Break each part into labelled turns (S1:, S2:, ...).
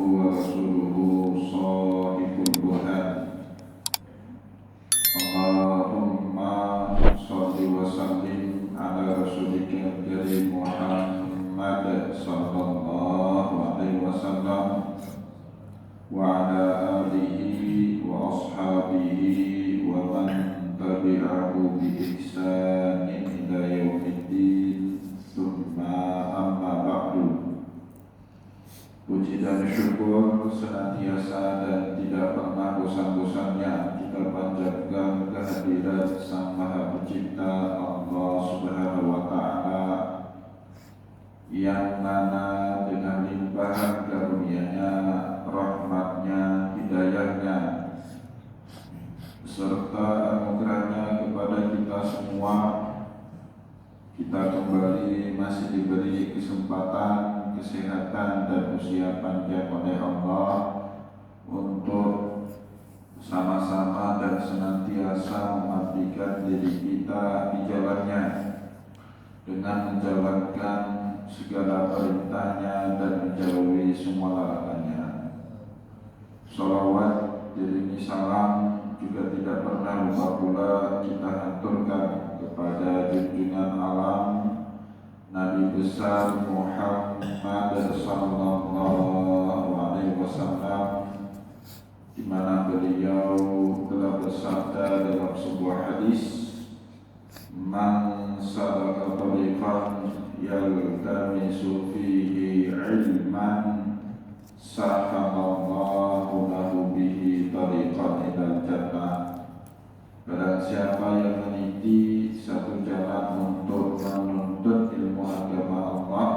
S1: ورسوله صاحب البرهان اللهم صل وسلم على رسولك الكريم محمد صلى الله عليه وسلم وعلى آله وأصحابه ومن تبعه بإحسان إلى يوم الدين ثم أما بعد. Puji dan syukur senantiasa dan tidak pernah bosan-bosannya kita panjatkan kehadirat Sang Maha Pencipta Allah Subhanahu wa Ta'ala, yang mana dengan limpahan karunia-Nya, rahmat-Nya, hidayah-Nya, serta anugerah-Nya kepada kita semua, kita kembali masih diberi kesempatan, kesehatan dan usia panjang oleh Allah untuk sama-sama dan senantiasa mengabdikan diri kita di jalannya dengan menjalankan segala perintahnya dan menjauhi semua larangannya. Sholawat diringi salam juga tidak pernah lupa pula kita haturkan kepada junjungan alam Nabi besar Muhammad sallallahu alaihi wasallam, di mana beliau telah bersabda dalam sebuah hadis, "Man salaka tariqan yaltamisu fihi ilman sahalallahu lahu bihi tariqan ilal jannah." Barang siapa yang meniti satu jalan untuk menuntut ilmu agama Allah,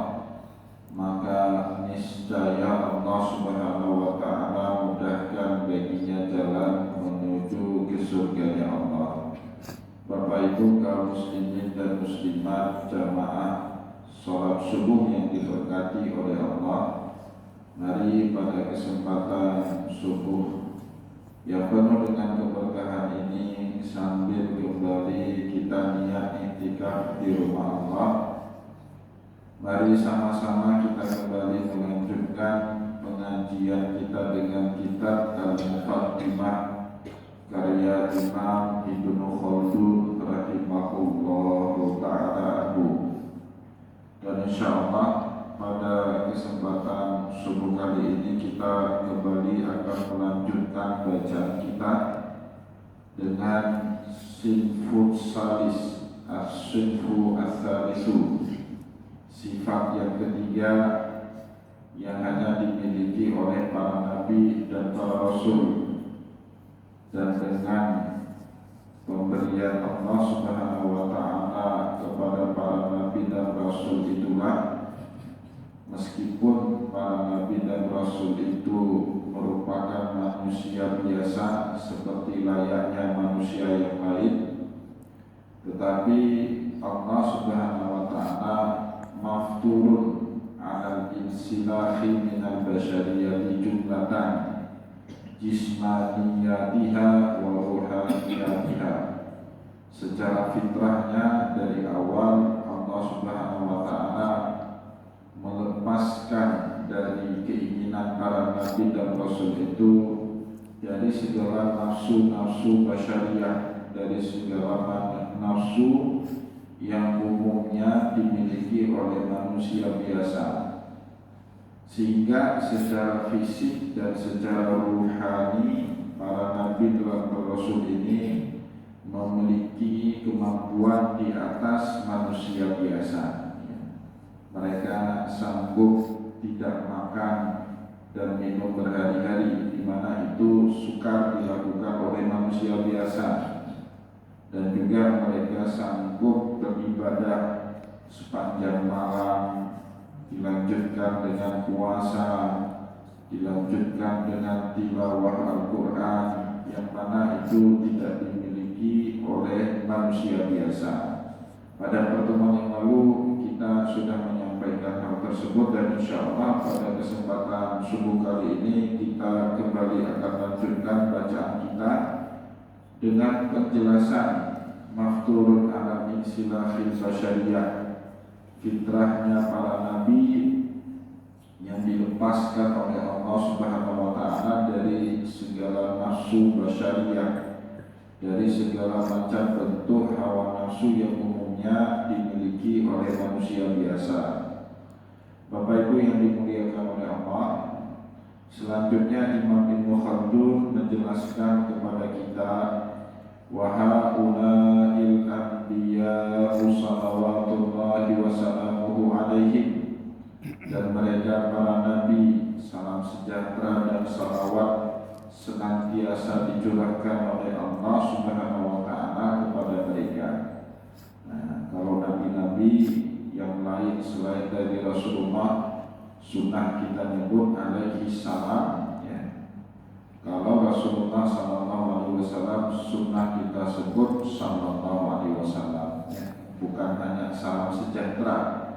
S1: maka niscaya Allah Subhanahu wa Ta'ala mudahkan baginya jalan menuju ke surganya Allah. Bapak Ibu kaum muslimin dan muslimat jamaah salat subuh yang diberkati oleh Allah, mari pada kesempatan subuh yang penuh dengan keberkahan ini, sambil kembali kita niat iktikaf di rumah Allah, mari sama-sama kita kembali melanjutkan pengajian kita dengan kitab Al-Muqaddimah karya Imam Ibnu Khaldun rahimahullahu ta'ala. Dan insyaallah pada kesempatan subuh kali ini kita kembali akan melanjutkan bacaan kita dengan sinfu salis, as-sinfu as-salisu, sifat yang ketiga yang hanya dimiliki oleh para nabi dan para rasul, dan dengan pemberian Allah Subhanahu wa Ta'ala kepada para nabi dan rasul itulah, meskipun para nabi dan rasul itu merupakan manusia biasa seperti layaknya manusia yang lain, tetapi Allah Subhanahu wa Ta'ala mafturun ala insilahi minal basyariyati jumlatan jismaniyatiha wa ruhaniyatiha. Secara fitrahnya dari awal Allah Subhanahu wa Ta'ala melepaskan dari keinginan para nabi dan rasul itu dari segala nafsu-nafsu basyariah, dari segala nafsu yang umumnya dimiliki oleh manusia biasa, sehingga secara fisik dan secara ruhani para nabi dan rasul ini memiliki kemampuan di atas manusia biasa. Mereka sanggup tidak makan dan minum berhari-hari, di mana itu sukar dilakukan oleh manusia biasa, dan juga mereka sanggup beribadah sepanjang malam, dilanjutkan dengan puasa, dilanjutkan dengan tilawah Al-Quran, yang mana itu tidak dimiliki oleh manusia biasa. Pada pertemuan yang lalu kita sudah menyampaikan hal tersebut, dan insyaallah pada kesempatan subuh kali ini kita kembali akan lanjutkan bacaan kita dengan penjelasan mafturun ala insilahil basyariyah, fitrahnya para nabi yang dilepaskan oleh Allah Subhanahu wa taala dari segala nafsu basyariyah, dari segala macam bentuk hawa nafsu yang umumnya dimiliki oleh manusia biasa. Bapak Ibu yang dimuliakan oleh Allah, selanjutnya Imam Ibnu Khaldun menjelaskan kepada kita, wa haula'il anbiya'u salawatullahi wa salamuhu alaihim, dan mereka para nabi, salam sejahtera dan salawat senantiasa dicurahkan oleh Allah Subhanahu wa taala kepada mereka. Nah, kalau nabi-nabi yang lain selain dari Rasulullah, sunnah kita nyebut alaihi salam, ya. Kalau Rasulullah sallallahu alaihi wasallam, sunnah kita sebut sallallahu alaihi wasallam, ya. Bukan hanya salam sejahtera.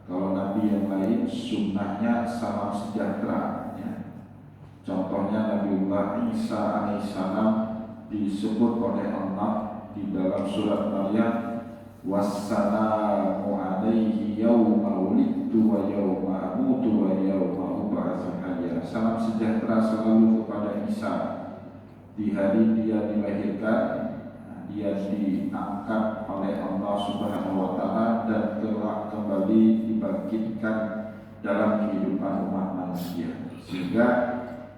S1: Kalau nabi yang lain sunnahnya salam sejahtera, ya. Contohnya Nabiullah Isa alaihissalam disebut oleh Allah di dalam surat Maryam, wassalamu alaihi yawma wulidtu wa yawma amutu wa yawma ub'atsu hayya. Salam sejahtera selalu kepada Isa di hari dia dilahirkan, dia diangkat oleh Allah Subhanahu wa taala dan telah kembali dibangkitkan dalam kehidupan umat manusia. Sehingga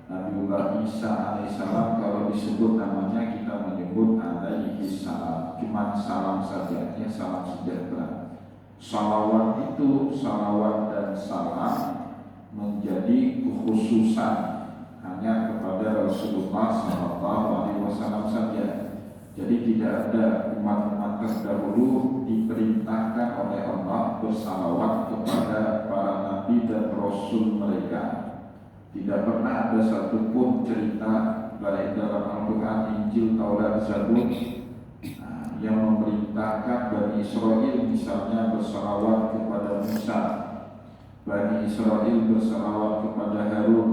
S1: Nabiullah Isa alaihissalam kalau disebut namanya kita menyebut alaihi salam, cuma salam saja, ya, salam sejahtera. Salawat itu, salawat dan salam menjadi kekhususan hanya kepada Rasulullah SAW saja. Jadi tidak ada umat-umat terdahulu diperintahkan oleh Allah bersalawat kepada para nabi dan rasul mereka. Tidak pernah ada satupun cerita baik dalam Al-Quran, Injil, Taurat, Zabur yang memerintahkan Bani Israel misalnya bersalawat kepada Musa, Bani Israel bersalawat kepada Harun,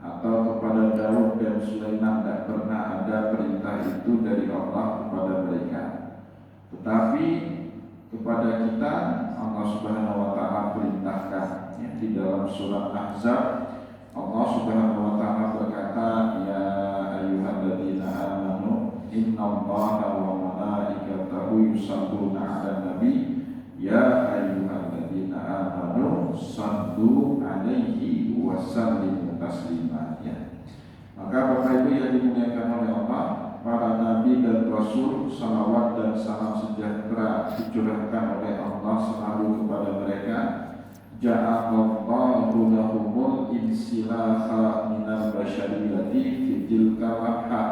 S1: atau kepada Daud dan Sulaiman. Tidak pernah ada perintah itu dari Allah kepada mereka. Tetapi kepada kita Allah Subhanahu wa taala perintahkan, ya, di dalam surat Ahzab Allah Subhanahu wa taala berkata, ya ayyuhalladzina amanu innallaha wa malaikatahu yusholluna 'alan nabi ya ayyuhalladzina amanu shallu 'alaihi wa sallimu taslima, ya. Maka Bapak Ibu yang dimuliakan oleh Allah, para nabi dan rasul, salawat dan salam sejahtera dicurahkan oleh Allah selalu kepada mereka. Ja'alallahu lahumul insilaha minal basyariyati fitil kalabha.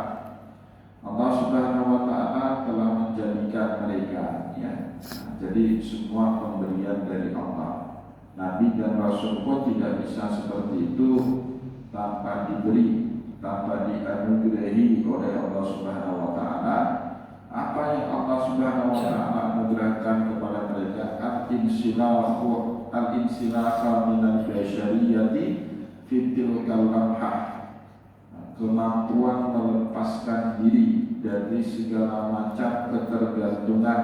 S1: Allah Subhanahu wa ta'ala telah menjadikan mereka, ya. Jadi semua pemberian dari Allah. Nabi dan Rasul pun tidak bisa seperti itu tanpa diberi, tanpa dianugerahi oleh Allah Subhanahu wa ta'ala. Apa yang Allah Subhanahu wa ta'ala anugerahkan kepada mereka, al-insilaha minal basyariyati fitil kalabha, kemampuan melepaskan diri dari segala macam ketergantungan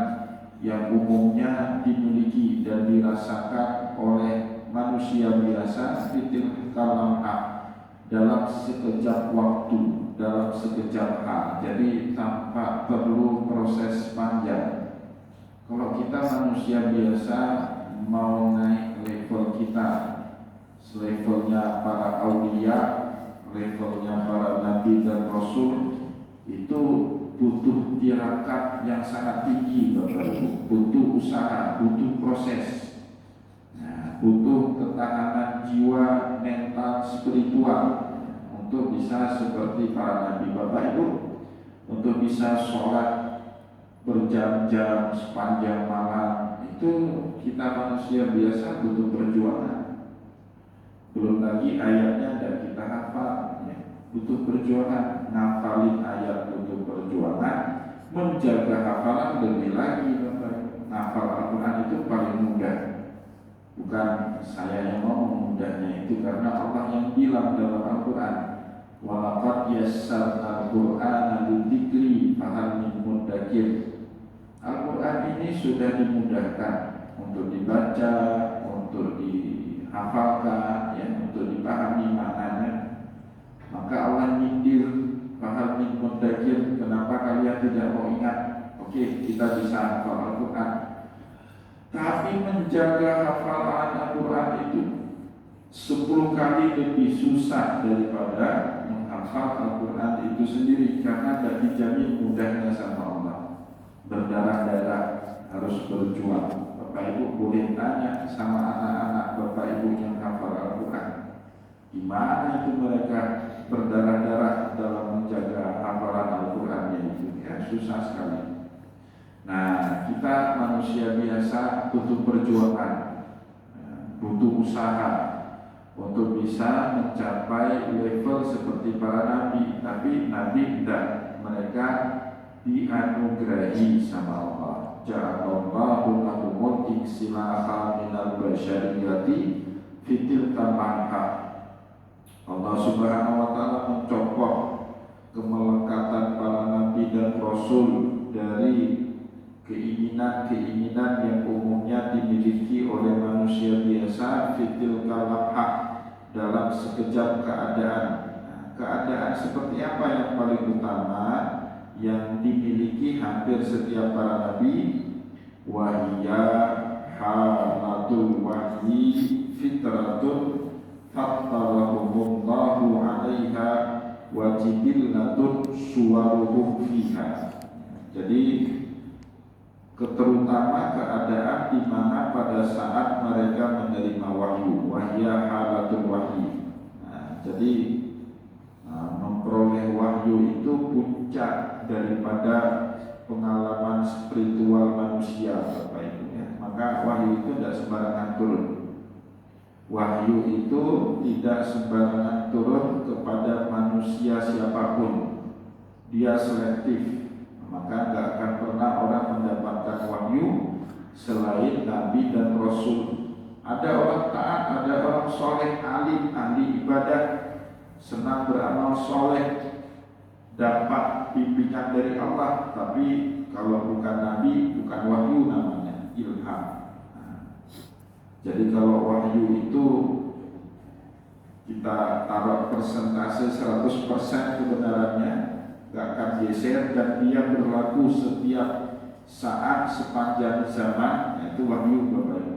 S1: yang umumnya dimiliki dan dirasakan oleh manusia biasa, fitil kalabha, dalam sekejap waktu, dalam sekejap hal. Jadi tanpa perlu proses panjang. Kalau kita manusia biasa mau naik level kita, levelnya para aulia, levelnya para nabi dan rasul, itu butuh tirakat yang sangat tinggi, Bapak Ibu. Butuh usaha, butuh proses, butuh ketahanan jiwa, mental, spiritual untuk bisa seperti para nabi. Bapak Ibu, untuk bisa sholat berjam-jam sepanjang malam, itu kita manusia biasa butuh perjuangan. Belum lagi ayatnya dan kita hafal, ya. Butuh perjuangan. Ngafalin ayat butuh perjuangan, menjaga hafalan lebih lagi, Bapak. Ngafal Al-Quran itu paling mudah. Bukan saya yang ngomong mudahnya, itu karena Allah yang bilang dalam Al-Quran, walaqad yassarna al-Qur'ana lidzikri fahal min muddakir. Al-Quran ini sudah dimudahkan untuk dibaca, untuk dihafalkan, ya, untuk dipahami maknanya. Oke, kita bisa hafal Al-Quran. Tapi menjaga hafalan Al-Quran itu 10 kali lebih susah daripada menghafal Al-Quran itu sendiri, karena tidak dijamin mudahnya sama Allah. Berdarah-darah, harus berjuang. Bapak Ibu boleh tanya sama anak-anak Bapak Ibu yang hafal Al-Quran, gimana itu mereka berdarah-darah dalam menjaga hafalan Al-Qurannya itu, ya susah sekali. Nah, kita manusia biasa butuh perjuangan, butuh usaha untuk bisa mencapai level seperti para nabi. Tapi nabi tidak, mereka dianugerahi sama Allah. Ja'alallahu lahumul iksilaha minal basyariyati fitil tamanha. Allah Subhanahu wa ta'ala mencopot kemelekatan para nabi dan rasul dari keinginan-keinginan yang umumnya dimiliki oleh manusia biasa, fitil kalahah, dalam sekejap keadaan. Nah, keadaan seperti apa yang paling utama yang dimiliki hampir setiap para nabi? Wahiyya halatul wahyi fitratun fattarahumullahu alaiha wajibillatun suwaruhum fiha. Jadi terutama keadaan di mana pada saat mereka menerima wahyu, wahya halatul wahyi. Nah, jadi memperoleh wahyu itu puncak daripada pengalaman spiritual manusia, Bapak Ibu ya. Maka wahyu itu tidak sembarangan turun. Wahyu itu tidak sembarangan turun kepada manusia siapapun. Dia selektif. Maka tidak akan pernah orang mendapatkan wahyu selain Nabi dan Rasul. Ada orang taat, ada orang soleh, alim, ahli ibadah, senang beramal soleh, dapat bimbingan dari Allah. Tapi kalau bukan Nabi, bukan wahyu namanya, ilham. Jadi kalau wahyu itu kita taruh persentase 100% kebenarannya, gak akan geser, dan dia berlaku setiap saat sepanjang zaman, yaitu wahyu, Bapak Ibu.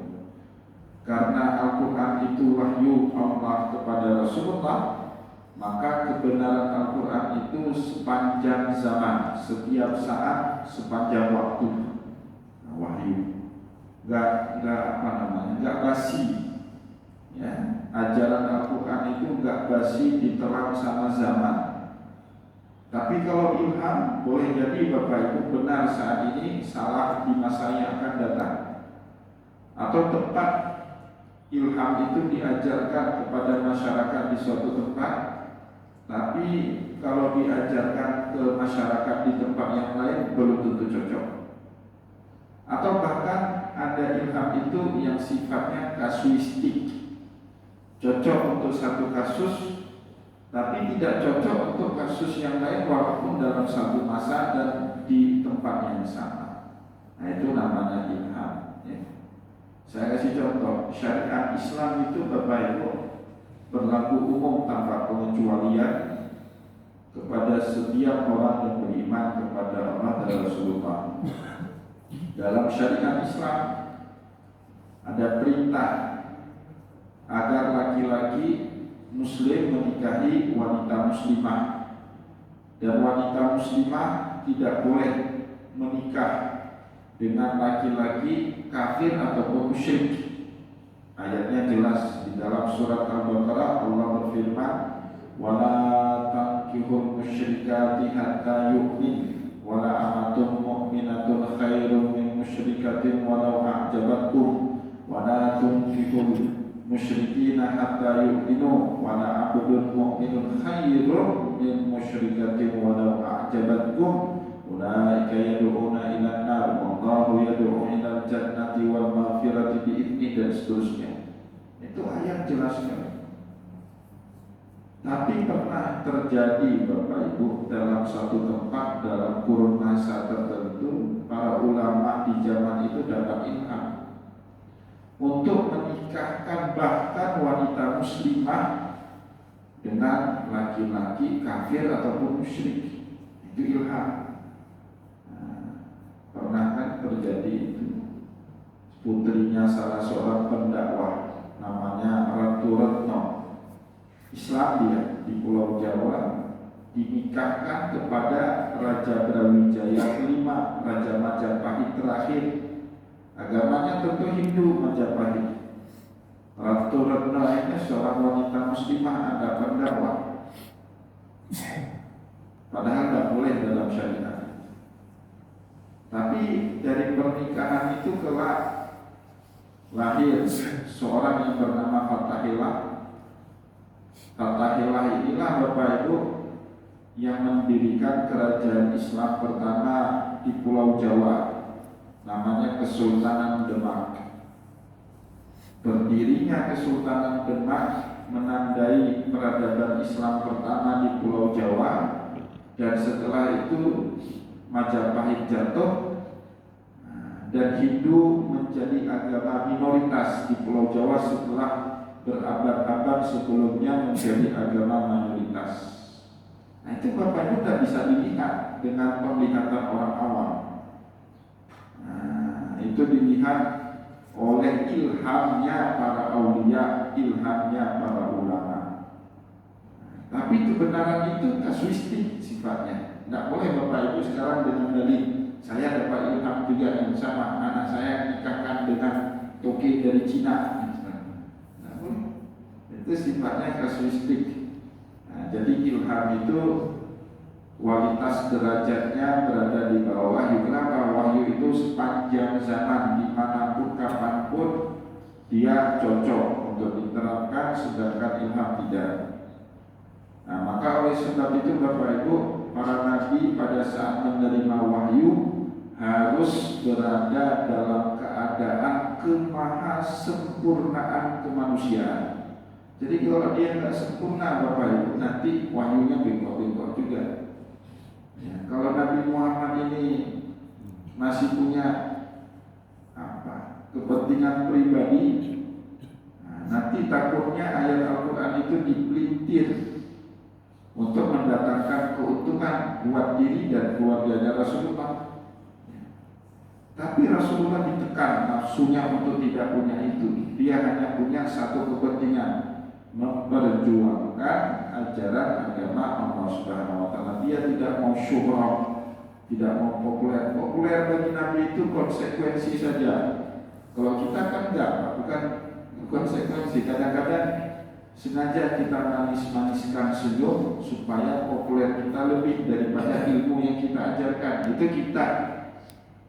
S1: Karena Al-Quran itu wahyu Allah kepada Rasulullah, maka kebenaran Al-Quran itu sepanjang zaman, setiap saat, sepanjang waktu. Nah, wahyu gak basi ya. Ajaran Al-Quran itu gak basi diterang sama zaman. Tapi kalau ilham, boleh jadi Bapak Ibu benar saat ini, salah di masa yang akan datang. Atau tepat, ilham itu diajarkan kepada masyarakat di suatu tempat, tapi kalau diajarkan ke masyarakat di tempat yang lain belum tentu cocok. Atau bahkan ada ilham itu yang sifatnya kasuistik, cocok untuk satu kasus, tapi tidak cocok untuk kasus yang lain walaupun dalam satu masa dan di tempat yang sama. Nah, itu namanya ilham ya. Saya kasih contoh, syariat Islam itu Bapak Ibu berlaku umum tanpa pengecualian kepada setiap orang yang beriman kepada Allah dan Rasulullah. Dalam syariat Islam ada perintah agar laki-laki Muslim menikahi wanita muslimah, dan wanita muslimah tidak boleh menikah dengan laki-laki kafir ataupun musyrik. Ayatnya jelas di dalam surat Al-Baqarah. Allah berfirman, "Wala tankihul musyrikati hatta yu'min, wala amatun mu'minatun khairum min musyrikatin walau a'jabatkum, wala tunkihul musyrikina hatta yu'minu, wala abdun mu'minun khairun min musyrikatin walau a'jabatkum, ulaika yad'una ila an-nar wallahu yad'u ila al-jannati wal maghfirati bi'idzni," dan seterusnya. Itu ayat jelas sekali. Tapi pernah terjadi Bapak Ibu dalam satu tempat dalam kurun masa tertentu, para ulama di zaman itu dapat ilham untuk menikahkan bahkan wanita muslimah dengan laki-laki kafir ataupun musyrik. Itu ilham. Nah, putrinya salah seorang pendakwah namanya Ratu Retno. Islam dia di Pulau Jawa, dinikahkan kepada Raja Brawijaya kelima, Raja Majapahit terakhir. Agamanya tentu Hindu Majapahit. Ratu Retno ini seorang wanita muslimah, ada pendakwah. Padahal tidak boleh dalam syariat. Tapi dari pernikahan itu kelak lahir seorang yang bernama Fathahillah. Fathahillah inilah Bapak Ibu yang mendirikan kerajaan Islam pertama di Pulau Jawa, namanya Kesultanan Demak. Berdirinya Kesultanan Demak menandai peradaban Islam pertama di Pulau Jawa, dan setelah itu Majapahit jatuh dan Hindu menjadi agama minoritas di Pulau Jawa setelah berabad-abad sebelumnya menjadi agama mayoritas. Nah, itu Bapak Ibu tidak bisa dilihat dengan penglihatan orang awam. Nah, itu dilihat oleh ilhamnya para aulia, ilhamnya para ulama. Tapi kebenaran itu kasuistik sifatnya. Tidak boleh Bapak Ibu sekarang dengan dalil saya dapat ilham juga yang sama, anak saya nikahkan dengan toke dari Cina. Tidak boleh. Itu sifatnya kasuistik. Nah, jadi ilham itu kualitas derajatnya berada di bawah wahyu. Kenapa? Wahyu itu sepanjang zaman, dimanapun, kapanpun dia cocok untuk diterapkan, sedangkan ilham tidak. Nah, maka oleh sebab itu Bapak Ibu, para nabi pada saat menerima wahyu harus berada dalam keadaan kemahasempurnaan kemanusiaan. Jadi kalau dia nggak sempurna Bapak Ibu, nanti wahyunya bengkok-bengkok juga. Ya, kalau Nabi Muhammad ini masih punya kepentingan pribadi, nah, nanti takutnya ayat Al-Quran itu dipelintir untuk mendatangkan keuntungan buat diri dan keluarganya Rasulullah. Tapi Rasulullah ditekan nafsunya untuk tidak punya itu. Dia hanya punya satu kepentingan, memperjuangkan ajaran agama Allah Subhanahu wa taala. Dia tidak mau syuhrah, tidak mau populer. Populer bagi Nabi itu konsekuensi saja. Kalau kita kan enggak, bukan konsekuensi. Kadang-kadang sengaja kita manis-maniskan senyum supaya populer kita lebih daripada ilmu yang kita ajarkan. Itu kita.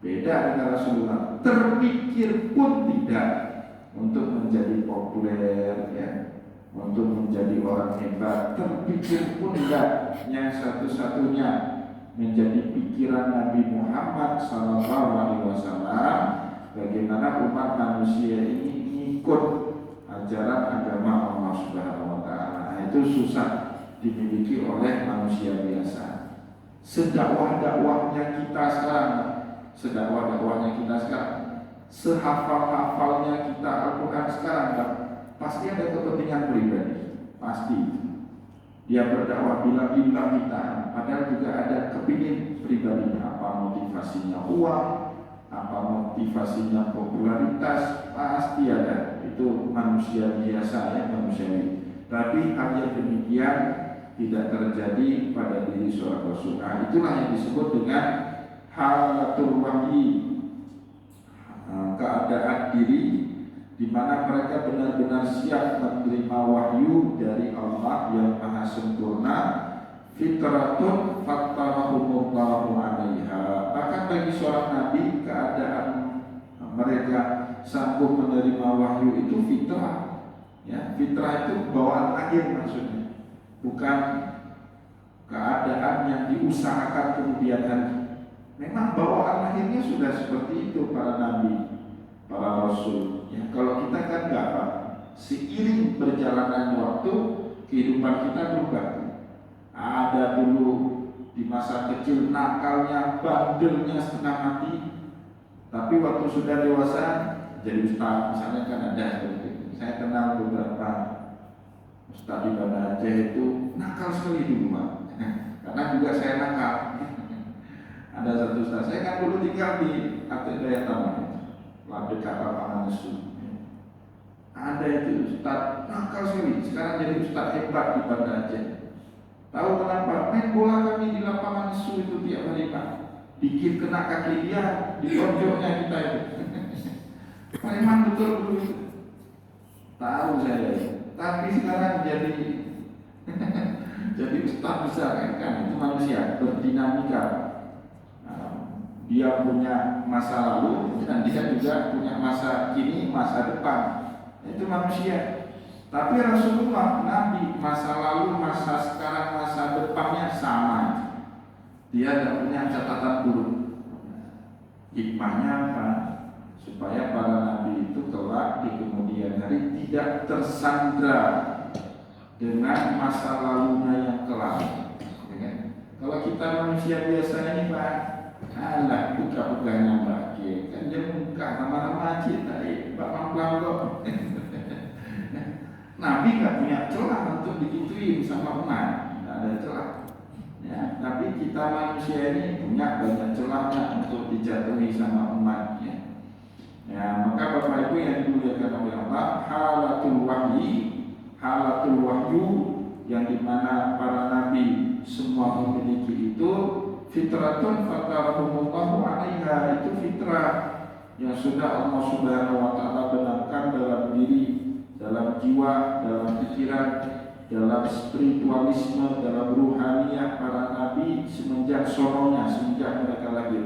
S1: Beda dengan Rasulullah, terpikir pun tidak untuk menjadi populer, ya, untuk menjadi orang hebat, terpikir pun tidak. Yang satu-satunya menjadi pikiran Nabi Muhammad SAW, bagaimana umat manusia ini ikut ajaran agama Allah Subhanahu wa taala. Itu susah dimiliki oleh manusia biasa. Sedakwah-dakwahnya kita sekarang, sehafal-hafalnya kita Al-Quran sekarang, pasti ada kepentingan pribadi, pasti. Dia berdakwah bilang-bilang kita, padahal juga ada kepingin pribadi. Apa motivasinya uang, apa motivasinya popularitas, pasti ada. Itu manusia biasa, ya, manusiawi. Tapi hal yang demikian tidak terjadi pada diri seorang Rasul. Nah, itulah yang disebut dengan halatul wahyi, keadaan diri di mana mereka benar-benar siap menerima wahyu dari Allah yang maha sempurna. Fitratun fattarahumullahu alaiha. Bahkan bagi seorang nabi, keadaan mereka sanggup menerima wahyu itu fitrah, ya. Fitrah itu bawaan lahir maksudnya, bukan keadaan yang diusahakan kemudian hari. Memang bawaan lahirnya sudah seperti itu para nabi, para rasul. Ya, kalau kita kan enggak, Pak. Seiring berjalannya waktu, kehidupan kita berubah. Ada dulu di masa kecil nakalnya, bandelnya setengah mati. Tapi waktu sudah dewasa jadi ustaz, misalnya kan ada seperti itu. Saya kenal beberapa ustaz di Banda Aceh itu nakal sekali dulu, Pak. Karena juga saya nakal. Ada satu ustaz, saya kan dulu tinggal di Aceh Daya Taman, dekat lapangan nesu. Ada itu ustaz nakal sekali, sekarang jadi ustaz hebat di Banda Aceh. Tahu kenapa? Main bola kami di lapangan nesu itu tiap hari Pak. Dikit kena kaki dia, ditonjoknya kita itu. Memang betul itu. Tahu saya. Tapi sekarang jadi jadi ustaz besar kan itu manusia berdinamika. Dia punya masa lalu dan dia juga punya masa kini, masa depan. Itu manusia. Tapi Rasulullah, Nabi, masa lalu, masa sekarang, masa depannya sama. Dia tidak punya catatan buruk. Hikmahnya apa? Supaya para nabi itu kelak di kemudian hari tidak tersandra dengan masa lalunya yang kelam. Kalau kita manusia biasa ini Pak, alah buka-bukanya Mbak kan dia buka nama-nama aja tadi Bapak Pelanggo. Nabi nggak punya celah untuk digituin sama umat, nggak ada celah. Ya, tapi kita manusia ini punya banyak celahnya untuk dijatuhi sama umatnya. Ya, maka Bapak Ibu yang dimuliakan oleh Allah, halatul wahyu yang dimana para nabi semua memiliki itu fitratun fatarahumullahu alaiha, itu fitrah yang sudah Allah Subhanahu wa taala benamkan dalam diri, dalam jiwa, dalam pikiran, dalam spiritualisme, dalam ruhaniyah para nabi semenjak sononya, semenjak mereka lahir.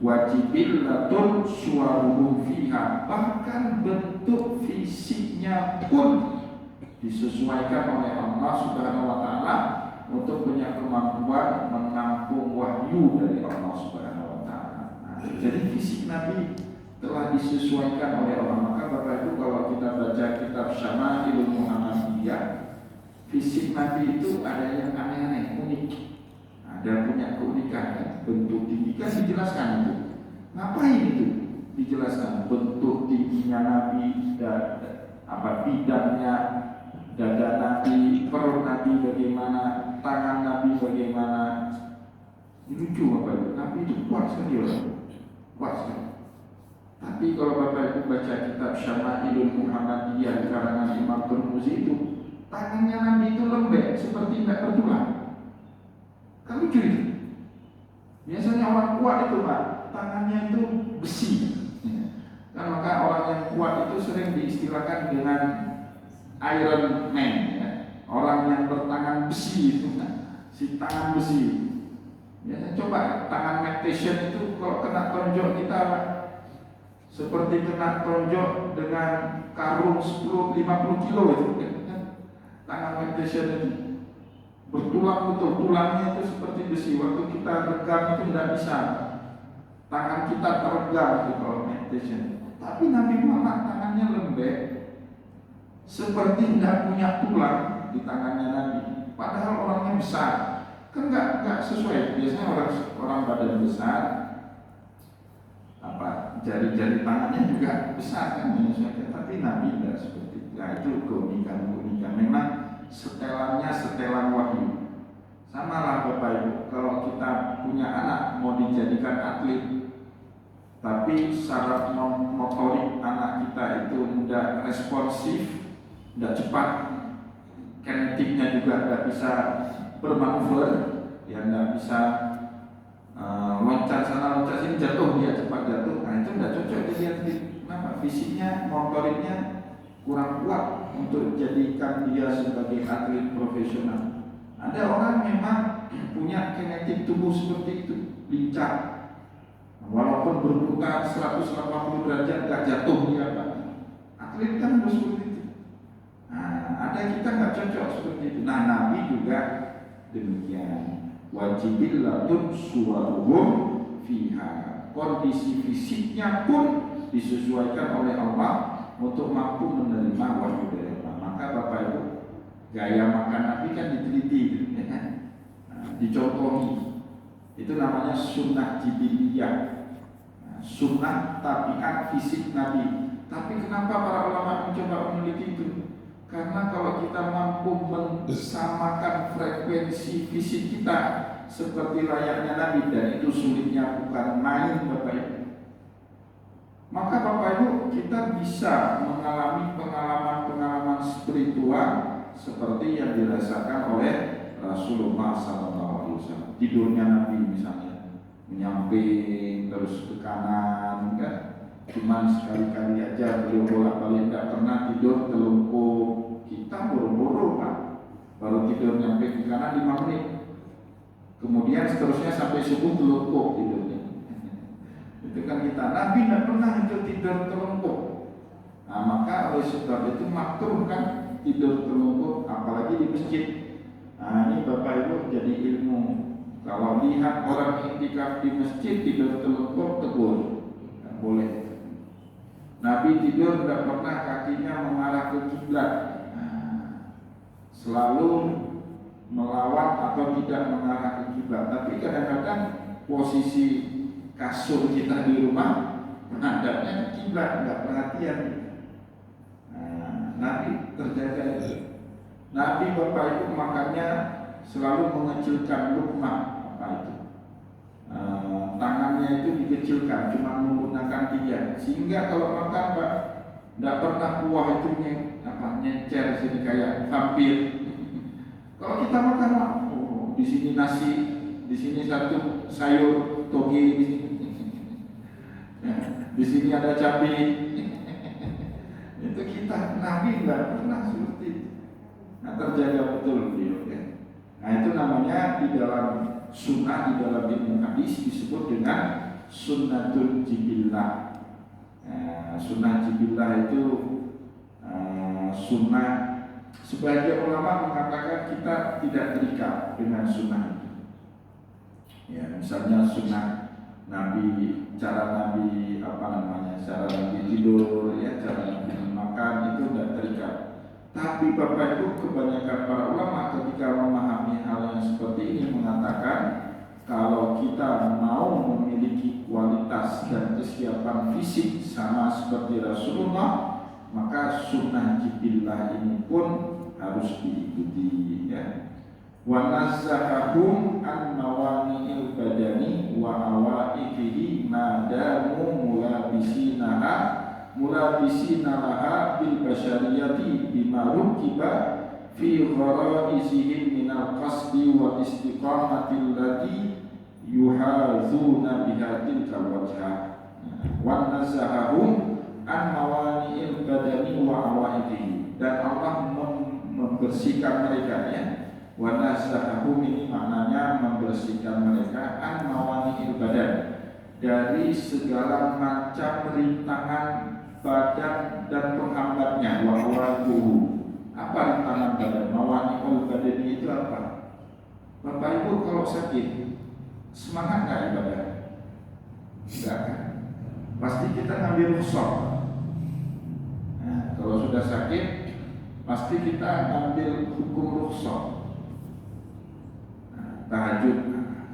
S1: Wajibillatun suwaruhum fiha, bahkan bentuk fisiknya pun disesuaikan oleh Allah Subhanahu wa taala untuk punya kemampuan menampung wahyu dari Allah Subhanahu wa taala. Jadi fisik Nabi telah disesuaikan oleh Allah. Maka Bapak Ibu kalau kita baca kitab Syama'ilul Muhammadiyah, fisik Nabi itu ada yang aneh-aneh, unik. Ada punya keunikan, bentuk tinggi kan dijelaskan itu. Ngapain itu? Dijelaskan bentuk tingginya Nabi dan bidangnya, dada Nabi, perut Nabi bagaimana, tangan Nabi bagaimana. Lucu Bapak Ibu, Nabi itu kuat sekali orang, kuat sekali. Tapi kalau Bapak Ibu baca kitab Syama'ilul Muhammadiyah karangan Imam Tirmidzi itu, tangannya Nabi itu lembek seperti tidak bertulang. Kan lucu itu. Biasanya orang kuat itu Pak, tangannya itu besi. Kan maka orang yang kuat itu sering diistilahkan dengan Iron Man, ya. Orang yang bertangan besi itu kan, si tangan besi. Ya, coba tangan Mike Tyson itu kalau kena tonjok kita Pak, seperti kena tonjok dengan karung 10-50 kilo itu. Tangan Mike Tyson itu bertulang betul, tulangnya itu seperti besi. Waktu kita regam itu tidak bisa, tangan kita teregam itu kalau Mike Tyson. Tapi Nabi Muhammad tangannya lembek, seperti tidak punya tulang di tangannya Nabi. Padahal orangnya besar, kan nggak sesuai. Biasanya orang badan besar, jari-jari tangannya juga besar kan menyesuaikan. Tapi Nabi tidak seperti itu. Nah itu keunikan. Memang setelan wahyu. Sama lah Bapak Ibu, kalau kita punya anak mau dijadikan atlet, tapi syarat motorik anak kita itu tidak responsif, tidak cepat, kinetiknya juga tidak bisa bermanuver, ya tidak bisa loncat sana loncat sini, jatuh dia cepat jatuh. Nah itu tidak cocok jadi atlet. Kenapa? Fisiknya, motoriknya kurang kuat untuk jadikan dia sebagai atlet profesional. Ada orang memang punya kinetik tubuh seperti itu, lincah. Walaupun berputar 180 derajat gak jatuh dia Pak. Atlet kan harus seperti itu. Nah, ada kita gak cocok seperti itu. Nah Nabi juga demikian. Wajibillatun suwaruhum fiha. Kondisi fisiknya pun disesuaikan oleh Allah untuk mampu menerima wahyu dari Allah. Maka Bapak Ibu, gaya makan Nabi kan diteliti, dicontohi. Itu namanya sunnah jibiliyah, sunnah tabiat fisik Nabi. Tapi kenapa para ulama mencoba meneliti itu? Karena kalau kita mampu mensamakan frekuensi fisik kita seperti layaknya Nabi, dan itu sulitnya bukan main Bapak Ibu. Maka Bapak Ibu, kita bisa mengalami pengalaman-pengalaman spiritual seperti yang dirasakan oleh Rasulullah SAW. Tidurnya Nabi misalnya menyamping terus ke kanan, kan? Cuman sekali-kali aja beliau bolak-balik, tidak pernah tidur telungkup. Kita buru-buru Pak, baru tidur nyampe ke kanan 5 menit. Kemudian seterusnya sampai subuh telungkup tidurnya. Itu kan kita. Nabi tidak pernah itu tidur telungkup. Nah, maka oleh sebab itu makruh kan tidur telungkup, apalagi di masjid. Nah, ini Bapak Ibu jadi ilmu. Kalau lihat orang iktikaf di masjid tidur telungkup, tegur, nggak boleh. Nabi tidur tidak pernah kakinya mengarah ke kiblat, selalu melawan atau tidak mengarah ke kiblat. Tapi kadang-kadang posisi kasur kita di rumah menghadapnya ke kiblat, nggak perhatian. Nabi terjaga itu. Nabi Bapak Ibu makannya selalu mengecilkan lukma, apa itu? Tangannya itu dikecilkan, cuma menggunakan 3, sehingga kalau makan Pak tidak pernah kuah itu nyecer sini kayak vampir. Kalau kita makan, di sini nasi, di sini satu sayur toge, di sini ada cabai. Itu kita. Nabi tidak pernah seperti itu. Nah, terjaga betul beliau. Nah, itu namanya di dalam sunnah, di dalam ilmu hadis disebut dengan sunnatul jibillah. Sunnah jibillah itu sunnah. Sebagian ulama mengatakan kita tidak terikat dengan sunnah itu. Ya, misalnya sunnah Nabi, cara Nabi cara Nabi tidur, ya, cara Nabi makan itu tidak terikat. Tapi Bapak Ibu, kebanyakan para ulama ketika memahami hal yang seperti ini mengatakan kalau kita mau memiliki kualitas dan kesiapan fisik sama seperti Rasulullah, maka sunnah jibillah ini pun harus diikuti, ya. Wa nazzahahum an mawani'il badani wa awaifihi madamu mulabisinaha bil basyariyati bima rukiba fi gharaizihim minal qasdi wa istiqamati allati yuhazuna biha tilka wajha. Wa nazzahahum an mawani'il badani wa awaifihi, dan Allah membersihkan mereka, ya. Wa nazzahahum ini maknanya membersihkan mereka an mawani'il badan, dari segala macam rintangan badan dan penghambatnya. Wa awaifuhu, apa rintangan badan? Mawani'ul badan itu apa? Bapak Ibu kalau sakit semangat nggak ibadah? Enggak kan? Pasti kita ngambil rukhsah. Nah, kalau sudah sakit pasti kita ngambil hukum rukhsah. Tahajud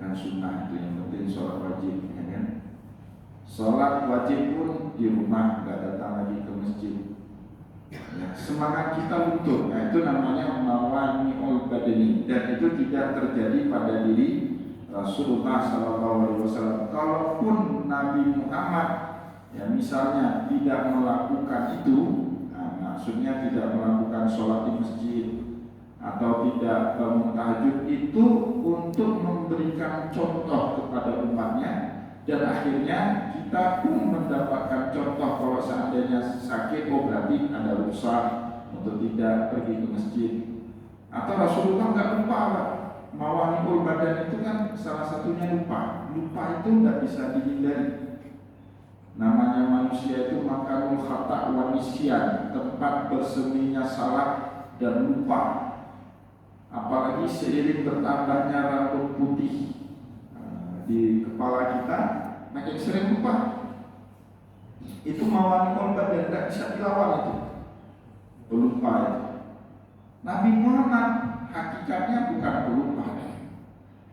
S1: kan sunnah, itu yang penting, sholat wajib, ya kan? Sholat wajib pun di rumah, nggak datang lagi ke masjid. Ya, semangat kita luntur. Nah, itu namanya mawani'ul badani, dan itu tidak terjadi pada diri Rasulullah SAW. Kalaupun Nabi Muhammad, ya misalnya tidak melakukan itu, maksudnya tidak melakukan sholat di masjid atau tidak bangun tahajud, itu untuk memberikan contoh kepada umatnya, dan akhirnya kita pun mendapatkan contoh. Kalau seandainya sakit, berarti ada rukhsah untuk tidak pergi ke masjid. Atau Rasulullah nggak lupa, mawani'ul badan itu kan salah satunya lupa. Lupa itu nggak bisa dihindari. Namanya manusia itu makanul khata' wa nisyan, tempat berseminya salah dan lupa. Apalagi seiring bertambahnya rambut putih di kepala kita, makin sering lupa. Itu mawani'ul badan, tidak bisa dilawan itu, pelupa itu. Nabi Muhammad hakikatnya bukan pelupa,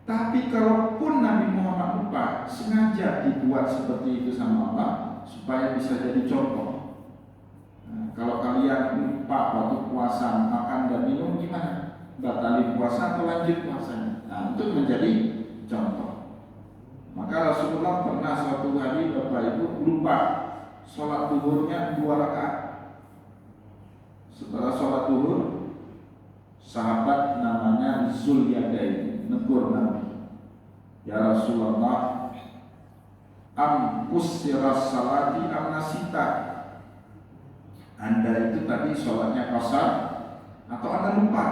S1: tapi kalaupun Nabi Muhammad lupa, sengaja dibuat seperti itu sama Allah supaya bisa jadi contoh. Kalau kalian lupa waktu puasa, makan dan minum, gimana? Batalin puasa atau lanjut puasanya? Nah, untuk menjadi contoh. Maka Rasulullah pernah suatu hari Bapak Ibu lupa sholat duhurnya 2 rakaat. Setelah sholat duhur, sahabat namanya Zulyadain negur Nabi, ya Rasulullah, am usiras salati am nasita. Anda itu tadi sholatnya qasar atau Anda lupa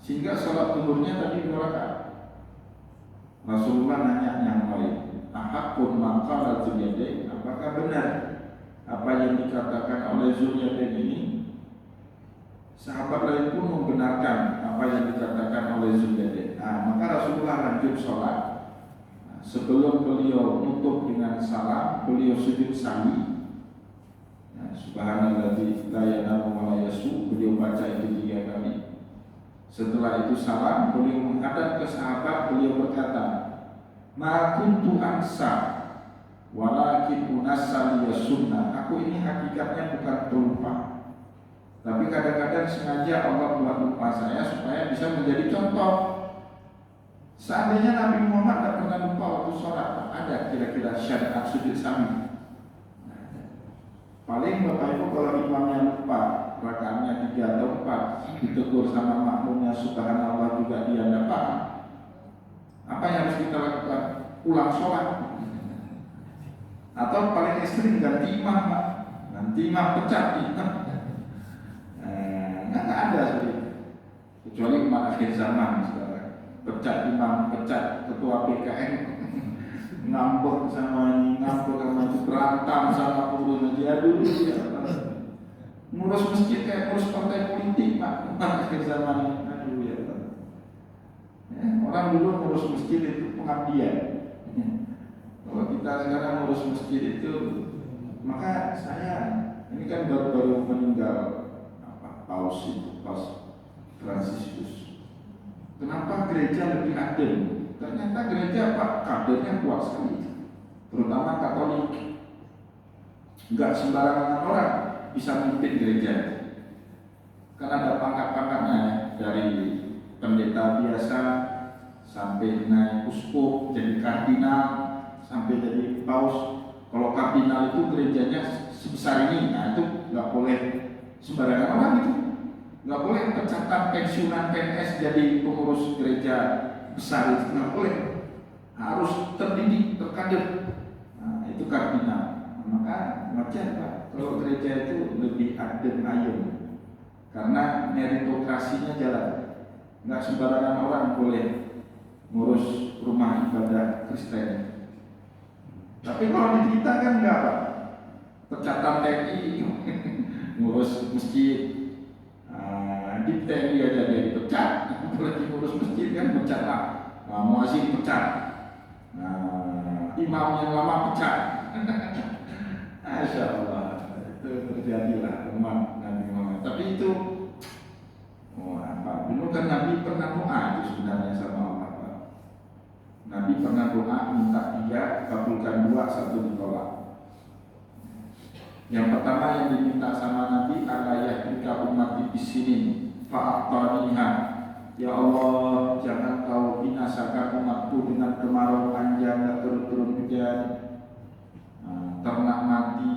S1: sehingga sholat duhurnya tadi 2 rakaat. Rasulullah nanya yang lain, ahakun maqala Zulyadain, apakah benar apa yang dikatakan oleh Zulyadain ini? Sahabat lain pun membenarkan apa yang dikatakan oleh Zulyadain. Maka Rasulullah lanjut sholat. Sebelum beliau nutup dengan salam, beliau sujud sahwi. Subhanalladzi la yanamu wa la yasu, beliau baca itu 3 kali. Setelah itu salam, beliau menghadap ke sahabat, beliau berkata, ma kuntu ansa walakin unassa liya sunnah. Aku ini hakikatnya bukan pelupa, tapi kadang-kadang sengaja Allah buat lupa saya supaya bisa menjadi contoh. Seandainya Nabi Muhammad tidak pernah lupa waktu sholat, ada kira-kira syariat sujud sahwi? Paling Bapak Ibu kalau imamnya lupa rakaatnya 3 atau 4, ditegur sama makmumnya subhanallah juga dia tidak paham, apa yang harus kita lakukan? Ulang sholat. Atau paling ekstrim ganti imam, nanti imam pecat imam. Nggak ada seperti itu. Kecuali umat akhir zaman sekarang, pecat imam, pecat ketua PKN, ngambek sama ini, ngambek sama itu, berantem sama pengurus dia dulu ya. Ngurus masjid kayak ngurus partai politik Pak, umat akhir zaman ini. Aduh ya. Orang dulu ngurus masjid itu pengabdian. Kalau kita sekarang ngurus masjid itu, maka saya ini kan baru meninggal Paus Fransiskus. Kenapa gereja lebih adem? Ternyata gereja Pak kadernya kuat sekali, terutama Katolik. Enggak sembarangan orang bisa memimpin gereja, karena ada pangkat-pangkatnya, dari pendeta biasa sampai naik uskup, jadi kardinal, sampai jadi paus. Kalau kardinal itu gerejanya sebesar ini, nah itu nggak boleh sembarangan orang itu. Nggak boleh pecatan pensiunan PNS jadi pengurus gereja besar, itu nggak boleh. Harus terdidik, terkader. Nah, itu kardinal. Maka wajar Pak, kalau gereja itu lebih adem ayem, karena meritokrasinya jalan. Nggak sembarangan orang boleh ngurus rumah ibadah Kristen. Tapi kalau di kita kan enggak Pak, pecatan TNI ngurus masjid. Di TNI aja dia dipecat, apalagi ngurus masjid kan pecat Pak. Muazzin pecat, imam yang lama pecat. Masya Allah, itu terjadilah umat Nabi Muhammad. Tapi itu dulu kan Nabi pernah doa itu sebenarnya sama Allah Pak. Nabi pernah doa minta 3, kabulkan 2, 1 ditolak. Yang pertama yang diminta sama Nabi, alayah jika umat di sini fa'attaniha, ya Allah jangan kau binasakan umatku dengan kemarau panjang, tak turun-turun hujan, ternak mati,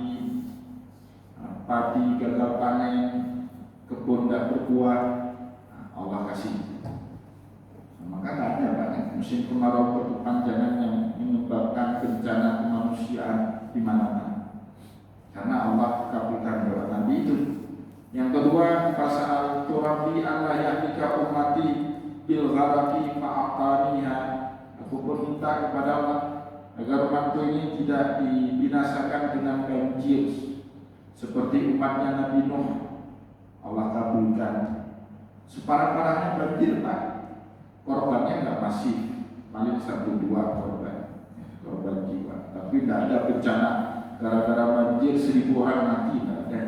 S1: padi gagal panen, kebun tidak berbuah. Allah kasih. Maka nggak ada Pak, musim kemarau berkepanjangan yang menyebabkan bencana kemanusiaan di mana-mana, karena Allah kabulkan doa Nabi itu. Yang kedua, pasal Rabbi Allah yahdika ummati bil gharaqi fa'ataniha. Aku pun minta kepada Allah agar umatku ini tidak dibinasakan dengan banjir seperti umatnya Nabi Nuh. Allah kabulkan. Separah-parahnya banjir Pak, korbannya nggak masif, paling 1-2 korban jiwa. Tapi tidak ada bencana gara-gara banjir 1000 orang mati, tidak ada.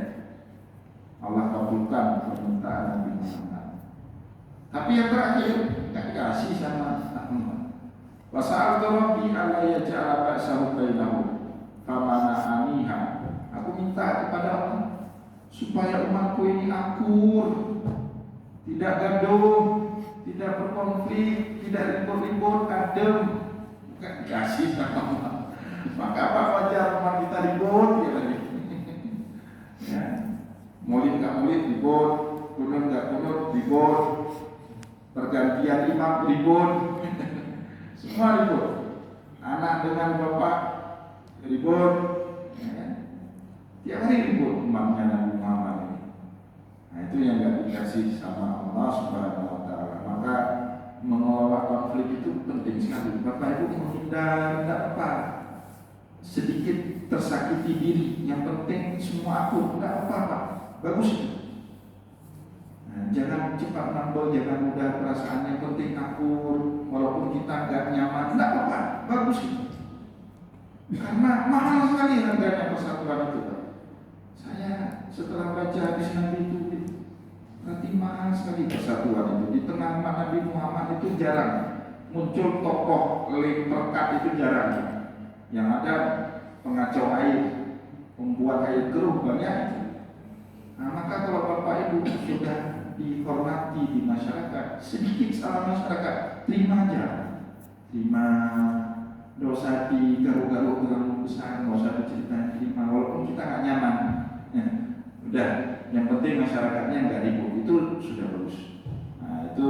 S1: Allah kabulkan permintaan Nabi Muhammad. Tapi yang terakhir nggak dikasih sama Allah. Wasa'al Rabbi alla yaj'ala ba'sahu bainahum famana aniha. Aku minta kepada Allah supaya umatku ini akur, tidak gaduh, tidak berkonflik, tidak ribut-ribut, adem. Nggak dikasih sama Allah. Maka apa wajar umat kita ribut ya lagi. Maulid nggak maulid ribut, kunut nggak kunut ribut, pergantian imam ribut, semua ribut. Anak dengan bapak ribut, ya kan? Tiap hari ribut umatnya Nabi Muhammad ini. Nah itu yang nggak dikasih sama Allah Subhanahu Wa Taala. Maka mengelola konflik itu penting sekali. Bapak Ibu menghindar tidak apa, sedikit tersakiti diri, yang penting semua akur, tidak apa-apa, bagus itu. Nah, jangan cepat nambah, jangan mudah perasaan, yang penting akur, walaupun kita nggak nyaman, tidak apa-apa, bagus itu. Karena mahal sekali harganya persatuan itu. Saya setelah baca hadis Nabi itu, berarti mahal sekali persatuan itu. Di tengah Nabi Muhammad itu jarang muncul tokoh lemperkat, itu jarang. Yang ada pengacau air, membuat air keruh, banyak itu. Nah maka kalau Bapak Ibu sudah dihormati di masyarakat, sedikit salah masyarakat, terima aja, terima, dosa di garuk-garuk dengan besar, nggak usah diceritain, terima, walaupun kita nggak nyaman. Udah, yang penting masyarakatnya nggak ribut, itu sudah bagus. Nah itu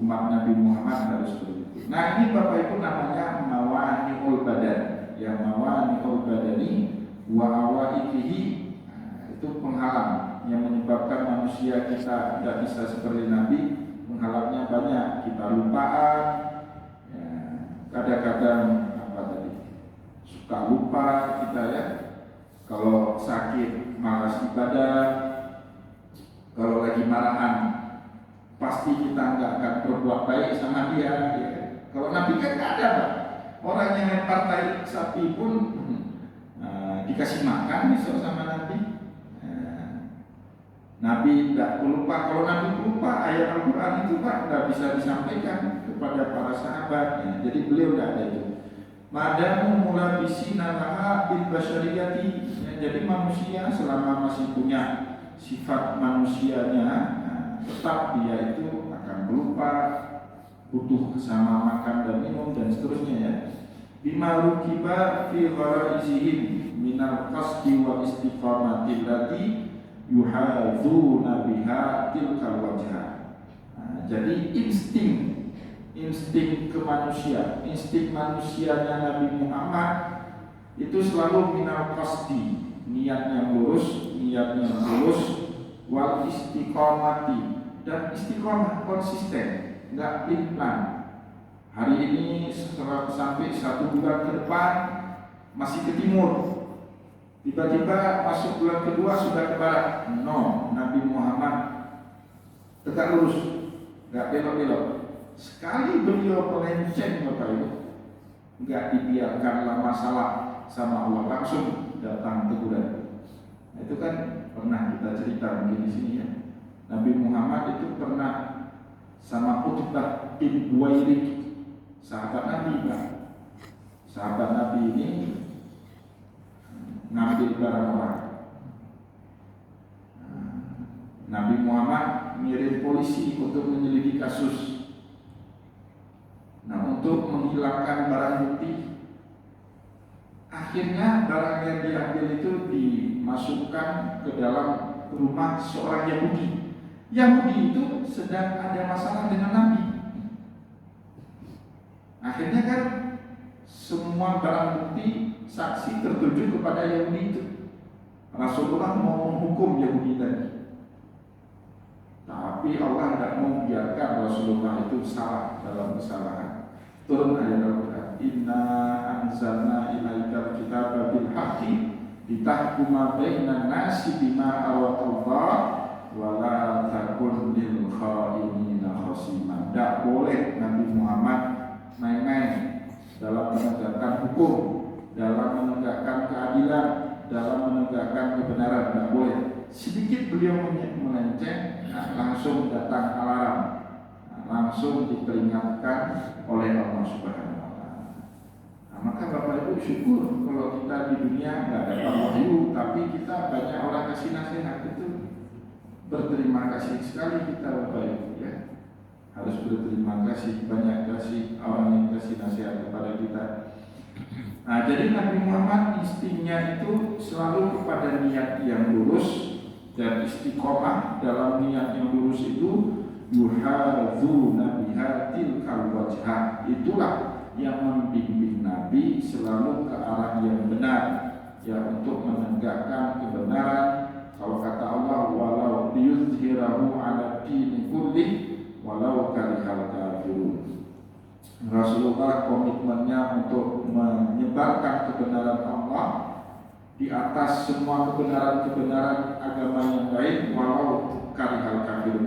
S1: umat Nabi Muhammad harus begitu. Nah ini Bapak Ibu namanya mawani'ul badan. Yang mawani'ul badani wa awaikihi, itu penghalang yang menyebabkan manusia kita tidak bisa seperti Nabi. Penghalangnya banyak, kita lupaan, ya, kadang-kadang apa tadi, suka lupa kita ya. Kalau sakit malas ibadah, kalau lagi marahan pasti kita nggak akan berbuat baik sama dia. Ya. Kalau Nabi kan nggak ada, Pak. Orang yang lempar tai sapi pun dikasih makan besok sama Nabi. Nabi tidak lupa. Kalau Nabi lupa ayat Al-Quran itu Pak tidak bisa disampaikan kepada para sahabatnya. Jadi beliau tidak ada itu. Madamu mulabisina laha bil basyariyati. Jadi manusia selama masih punya sifat manusianya, tetap dia itu akan lupa, butuh sama makan dan minum dan seterusnya ya. Bima rukiba fi gharaizihim minal qasdi wa istiqamati allati yuhadzuna biha tilkal wajha. Jadi insting kemanusiaan, insting manusianya Nabi Muhammad itu selalu minal qasdi, niatnya lurus, wal istiqamati, dan istiqamah konsisten, enggak pelin-pelan. Hari ini sampai 1 bulan ke depan masih ke timur, tiba-tiba masuk bulan kedua sudah ke barat. No, Nabi Muhammad tegak lurus, enggak belok-belok. Sekali beliau melenceng Bapak Ibu, enggak dibiarkanlah masalah sama Allah, langsung datang teguran. Itu kan pernah kita cerita mungkin di sini ya. Nabi Muhammad itu pernah sama Utbah bin Buwairik, sahabat Nabi Pak. Sahabat Nabi ini ngambil barang orang. Nabi Muhammad ngirim polisi untuk menyelidiki kasus. Nah, untuk menghilangkan barang bukti, akhirnya barang yang diambil itu dimasukkan ke dalam rumah seorang Yahudi. Yahudi itu sedang ada masalah dengan Nabi. Akhirnya kan semua barang bukti saksi tertuju kepada Yahudi itu. Rasulullah mau menghukum Yahudi tadi, tapi Allah tidak membiarkan Rasulullah itu salah dalam kesalahan. Turun ayat Al-Quran, Inna anzalna ilaikal kitaba bil haqqi litahkuma bainan nasi bima arakallah wa la takun lil khainina khasima. Tidak boleh Nabi Muhammad main-main dalam menegakkan hukum, dalam menegakkan keadilan, dalam menegakkan kebenaran. Tidak boleh. Sedikit beliau melenceng, langsung datang alarm, langsung diperingatkan oleh Allah Subhanahu Wa Taala. Nah, maka Bapak Ibu syukur kalau kita di dunia nggak dapat wahyu, tapi kita banyak orang kasih nasihat, itu berterima kasih sekali kita Bapak Ibu ya. Harus berterima kasih, banyak kasih orang yang kasih nasihat kepada kita. Nah, jadi Nabi Muhammad instingnya itu selalu kepada niat yang lurus, dan istiqomah dalam niat yang lurus itu yuhadzuna biha tilkal wajhah, itulah yang membimbing Nabi selalu ke arah yang benar, ya, untuk menegakkan kebenaran. Kalau kata Allah, walau liyuzhirahu ala dini kullih walau karihal kafirun. Rasulullah komitmennya untuk menyebarkan kebenaran Allah di atas semua kebenaran-kebenaran agama yang lain, walau karihal kafir,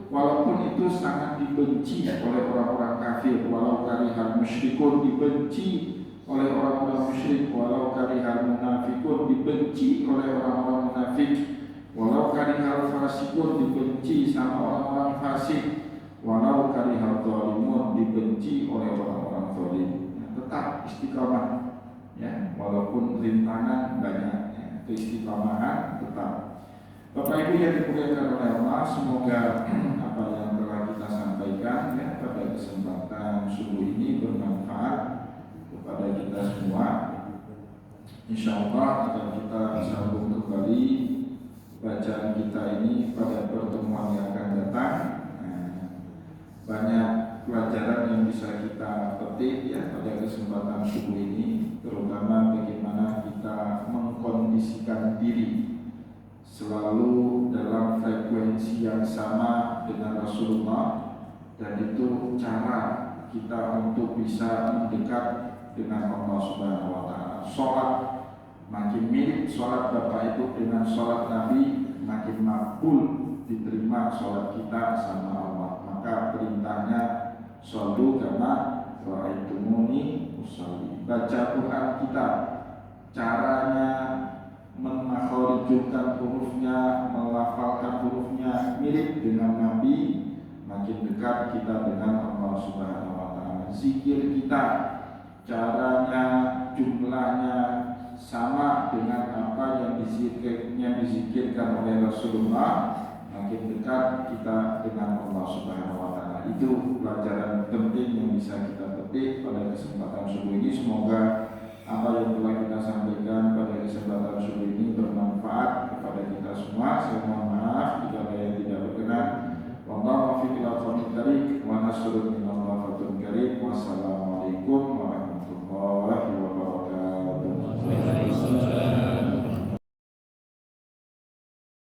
S1: walaupun itu sangat dibenci oleh orang-orang kafir, walau karihal musyrikun, dibenci oleh orang-orang musyrik, walau karihal munafikun, dibenci oleh orang-orang munafik, walau karihal fasikun, dibenci sama orang-orang fasik, walau karihal zalimun, dibenci oleh orang-orang zalim. Tetap istiqamah, ya, walaupun rintangan banyak, ya, keistiqomahan tetap. Bapak Ibu yang dimuliakan oleh Allah, semoga apa yang telah kita sampaikan, ya, pada kesempatan subuh ini bermanfaat kepada kita semua. Insya Allah akan kita sambung kembali bacaan kita ini pada pertemuan yang akan datang. Banyak pelajaran yang bisa kita petik, ya, pada kesempatan subuh ini, terutama bagaimana kita mengkondisikan diri selalu dalam frekuensi yang sama dengan Rasulullah, dan itu cara kita untuk bisa mendekat dengan Allah Subhanahu wa Ta'ala. Sholat makin mirip sholat Bapak Ibu dengan sholat Nabi, makin makbul diterima sholat kita sama Allah. Maka perintahnya shollu kama ra'aitumuni usolli. Baca Quran kita, caranya memakhorijulkan hurufnya, melafalkan hurufnya mirip dengan Nabi, makin dekat kita dengan Allah Subhanahu wa Ta'ala. Zikir kita, caranya, jumlahnya sama dengan apa yang dizikirkan oleh Rasulullah, makin dekat kita dengan Allah Subhanahu wa Ta'ala. Itu pelajaran penting yang bisa kita petik pada kesempatan subuh ini. Semoga apa yang telah kita sampaikan pada kesempatan subuh ini bermanfaat kepada kita semua. Saya mohon maaf